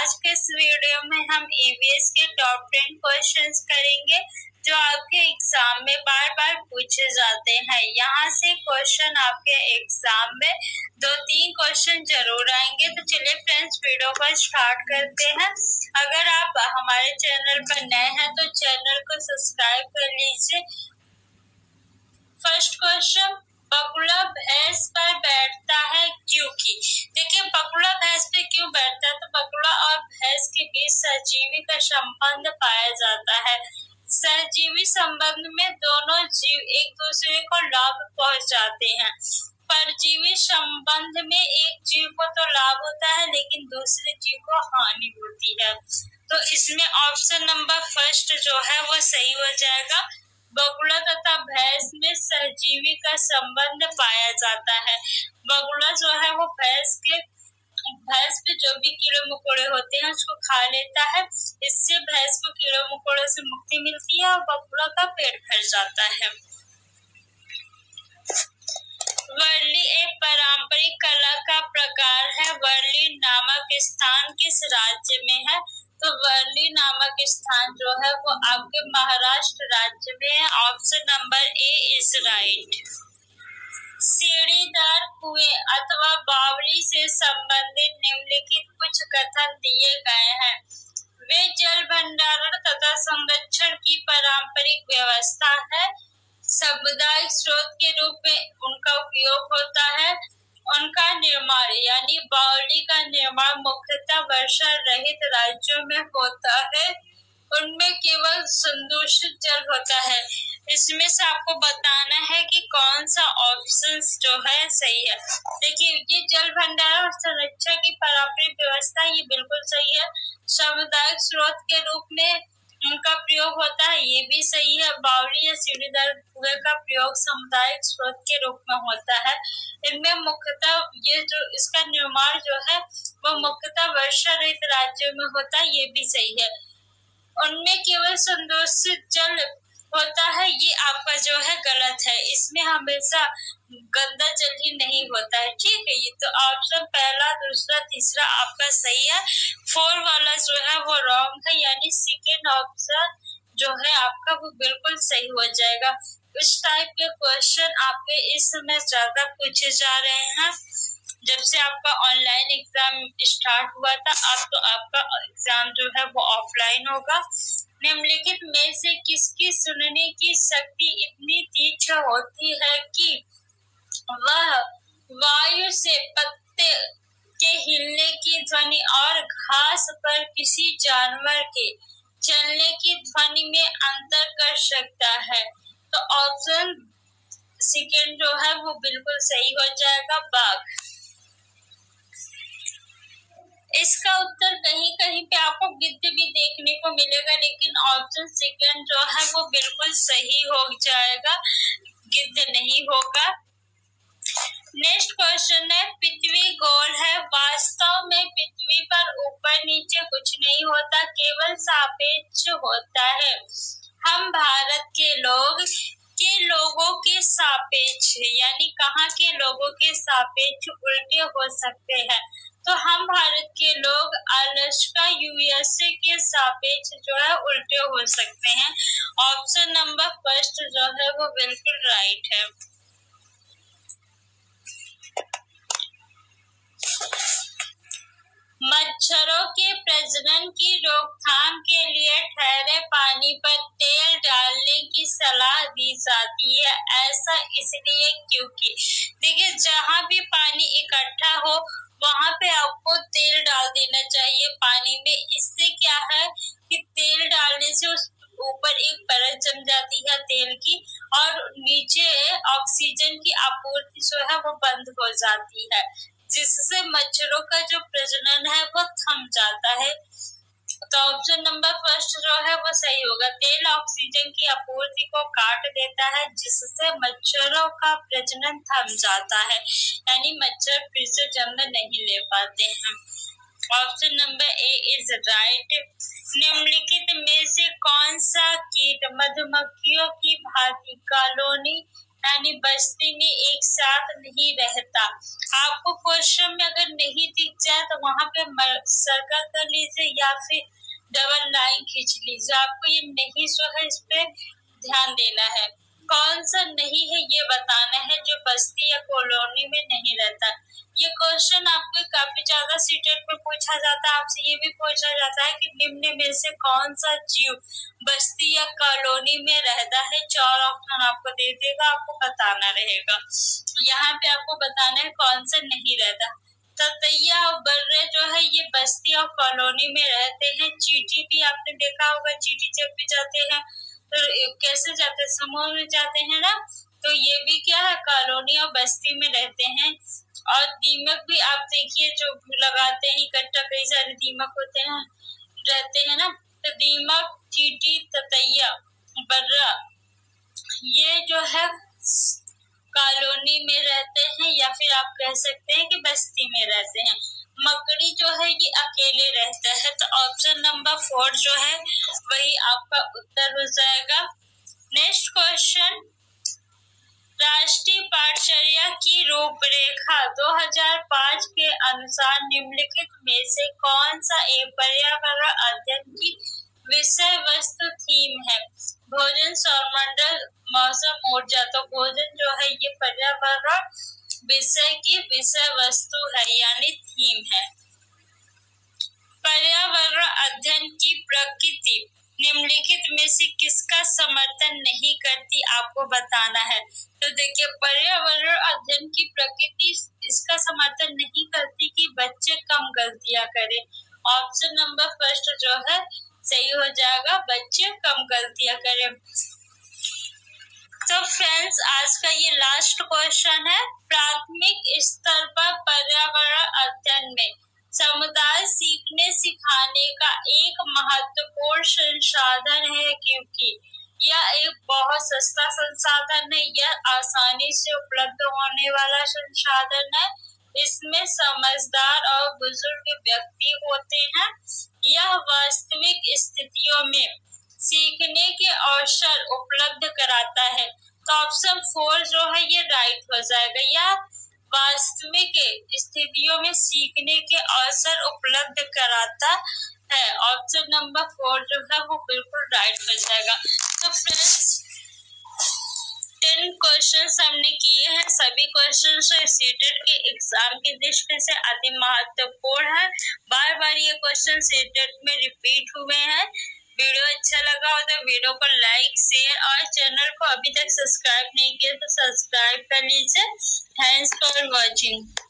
आज के इस वीडियो में हम ईवीएस के टॉप 10 क्वेश्चंस करेंगे जो आपके एग्जाम में बार बार पूछे जाते हैं। यहाँ से क्वेश्चन आपके एग्जाम में 2-3 क्वेश्चन जरूर आएंगे। तो चलिए फ्रेंड्स, वीडियो को स्टार्ट करते हैं। अगर आप हमारे चैनल पर नए हैं तो चैनल को सब्सक्राइब कर लीजिए। फर्स्ट क्वेश्चन, बगुला भैंस पर बैठता है क्योंकि? देखिए, बगुला भैंस पे क्यों बैठता है? तो बगुला और भैंस के बीच सहजीवी का संबंध पाया जाता है। सहजीवी संबंध में दोनों जीव एक दूसरे को लाभ पहुंचाते हैं। परजीवी संबंध में एक जीव को तो लाभ होता है लेकिन दूसरे जीव को हानि होती है। तो इसमें ऑप्शन नंबर फर्स्ट जो है वो सही हो जाएगा। बगुला तथा भैंस में सहजीवी का संबंध पाया जाता है। बगुला जो है वो भैंस पे जो भी कीड़े मकोड़े होते हैं उसको खा लेता है। इससे भैंस को कीड़े मकोड़े से मुक्ति मिलती है और बगुला का पेट भर जाता है। वर्ली एक पारंपरिक कला का प्रकार है। वर्ली नामक स्थान किस राज्य में है? तो वर्ली नामक स्थान जो है वो आपके महाराष्ट्र राज्य में है। Option number A is right. सीढ़ीदार कुएं अथवा बावली से संबंधित निम्नलिखित कुछ कथन दिए गए हैं। वे जल भंडारण तथा संरक्षण की पारंपरिक व्यवस्था है। सामुदायिक स्रोत के रूप में उनका उपयोग होता है। उनका निर्माण यानी बावली का निर्माण मुख्यतः वर्षा रहित राज्यों में होता है। उनमें केवल संदूषित जल होता है। इसमें से आपको बताना है कि कौन सा ऑप्शन जो है सही है। देखिए, ये जल भंडारण और संरक्षण की पारंपरिक व्यवस्था ये बिल्कुल सही है। सामुदायिक स्रोत के रूप में उनका प्रयोग होता है, ये भी सही है। बावली या सीढ़ीदार कुएं का प्रयोग सामुदायिक स्रोत के रूप में होता है। इनमें मुख्यतः ये जो इसका निर्माण जो है वो मुख्यतः वर्षा रहित राज्यों में होता है, ये भी सही है। उनमें केवल संदूषित जल होता है, ये आपका जो है गलत है। इसमें हमेशा गंदा जल ही नहीं होता है। ठीक है, ये तो ऑप्शन पहला, दूसरा, तीसरा आपका सही है। 4 वाला जो है वो रॉन्ग है, यानी सेकेंड ऑप्शन जो है आपका वो बिल्कुल सही हो जाएगा। इस टाइप के क्वेश्चन आपके इस समय ज्यादा पूछे जा रहे हैं। जब से आपका ऑनलाइन एग्जाम स्टार्ट हुआ था, अब तो आपका एग्जाम जो है वो ऑफलाइन होगा। निम्नलिखित में से किसकी सुनने की शक्ति इतनी तीक्ष्ण होती है कि वह वायु से पत्ते के हिलने की ध्वनि और घास पर किसी जानवर के चलने की ध्वनि में अंतर कर सकता है? तो ऑप्शन सेकेंड जो है वो बिल्कुल सही हो जाएगा, बाघ। इसका उत्तर कहीं कहीं पे आपको गिद्ध भी देखने को मिलेगा, लेकिन ऑप्शन सेकंड जो है वो बिल्कुल सही हो जाएगा, गिद्ध नहीं होगा। नेक्स्ट क्वेश्चन है, पृथ्वी गोल है। वास्तव में पृथ्वी पर ऊपर नीचे कुछ नहीं होता, केवल सापेक्ष होता है। हम भारत के लोगों के सापेक्ष यानी कहाँ के लोगों के सापेक्ष उल्टे हो सकते हैं? तो हम भारत के लोग अलास्का यूएसए के सापेक्ष जो है उल्टे हो सकते हैं। ऑप्शन नंबर फर्स्ट जो है वो बिल्कुल राइट है। मच्छरों के प्रजनन की रोकथाम के लिए ठहरे पानी पर तेल डालने की सलाह दी जाती है। ऐसा इसलिए क्योंकि देखिए, जहाँ भी पानी इकट्ठा हो वहाँ पे आपको तेल डाल देना चाहिए पानी में। इससे क्या है कि तेल डालने से उस ऊपर एक परत जम जाती है तेल की, और नीचे ऑक्सीजन की आपूर्ति जो है वो बंद हो जाती है, जिससे मच्छरों का जो प्रजनन है वो थम जाता है। तो ऑप्शन नंबर फर्स्ट जो है वो सही होगा। तेल ऑक्सीजन की आपूर्ति को काट देता है, जिससे मच्छरों का प्रजनन थम जाता है, यानी मच्छर फिर से जन्म नहीं ले पाते हैं। Option number A is right. निम्नलिखित में से कौन सा कीट मधुमक्खियों की भांति कॉलोनी यानी बस्ती में एक साथ नहीं रहता। आपको क्वेश्चन में अगर नहीं दिख जाए तो वहां पे सर्कल कर लीजिए या फिर डबल लाइन खींच लीजिए। आपको ये नहीं सो है, इस पे ध्यान देना है। कौन सा नहीं है ये बताना है जो बस्ती या कॉलोनी में नहीं रहता। ये क्वेश्चन आपको काफी ज्यादा सीटेट में पूछा जाता है। आपसे ये भी पूछा जाता है कि निम्न में से कौन सा जीव बस्ती या कॉलोनी में रहता है। 4 ऑप्शन आपको दे देगा, आपको बताना रहेगा। यहाँ पे आपको बताना है कौन सा नहीं रहता। ततैया और बर्रे जो है ये बस्ती और कॉलोनी में रहते हैं। चींटी भी आपने देखा होगा, चींटी जब भी जाते हैं तो कैसे जाते हैं, समूह में जाते हैं ना। तो ये भी क्या है, कॉलोनी और बस्ती में रहते हैं। और दीमक भी आप देखिए जो लगाते हैं इकट्ठा, कई सारे दीमक होते हैं रहते हैं ना। तो दीमक, चींटी, ततैया, बर्रा ये जो है कॉलोनी में रहते हैं या फिर आप कह सकते हैं कि बस्ती में रहते हैं। मकड़ी जो है ये अकेले रहता है। तो ऑप्शन नंबर 4 जो है वही आपका उत्तर हो जाएगा। नेक्स्ट क्वेश्चन, राष्ट्रीय पाठचर्या की रूपरेखा 2005 के अनुसार निम्नलिखित में से कौन सा एक पर्यावरण अध्ययन की विषय वस्तु थीम है। भोजन, सौरमंडल, मौसम, ऊर्जा। तो भोजन जो है ये पर्यावरण विषय की विषय वस्तु है यानी थीम है। पर्यावरण अध्ययन की प्रकृति निम्नलिखित में से किसका समर्थन नहीं करती, आपको बताना है। तो देखिए पर्यावरण अध्ययन की प्रकृति इसका समर्थन नहीं करती कि बच्चे कम गलतियां करें। ऑप्शन नंबर फर्स्ट जो है सही हो जाएगा, बच्चे कम गलतियां करें। तो फ्रेंड्स आज का ये लास्ट क्वेश्चन है, प्राथमिक स्तर पर पर्यावरण अध्ययन में समुदाय सीखने सिखाने का एक महत्वपूर्ण संसाधन है क्योंकि यह एक बहुत सस्ता संसाधन है, यह आसानी से उपलब्ध होने वाला संसाधन है, इसमें समझदार और बुजुर्ग व्यक्ति होते हैं, यह वास्तविक स्थितियों में सीखने के अवसर उपलब्ध कराता है। तो ऑप्शन 4 जो है ये राइट हो जाएगा, या वास्तविक स्थितियों में सीखने के अवसर उपलब्ध कराता है। ऑप्शन नंबर 4 जो है वो बिल्कुल राइट हो जाएगा। तो फ्रेंड्स 10 क्वेश्चंस हमने किए हैं, सभी क्वेश्चंस सीटेट के एग्जाम की दृष्टि से अति महत्वपूर्ण है। बार बार ये क्वेश्चन सीटेट में रिपीट हुए हैं। वीडियो अच्छा लगा हो तो वीडियो को लाइक, शेयर और चैनल को अभी तक सब्सक्राइब नहीं किया तो सब्सक्राइब कर लीजिए। Thanks for watching.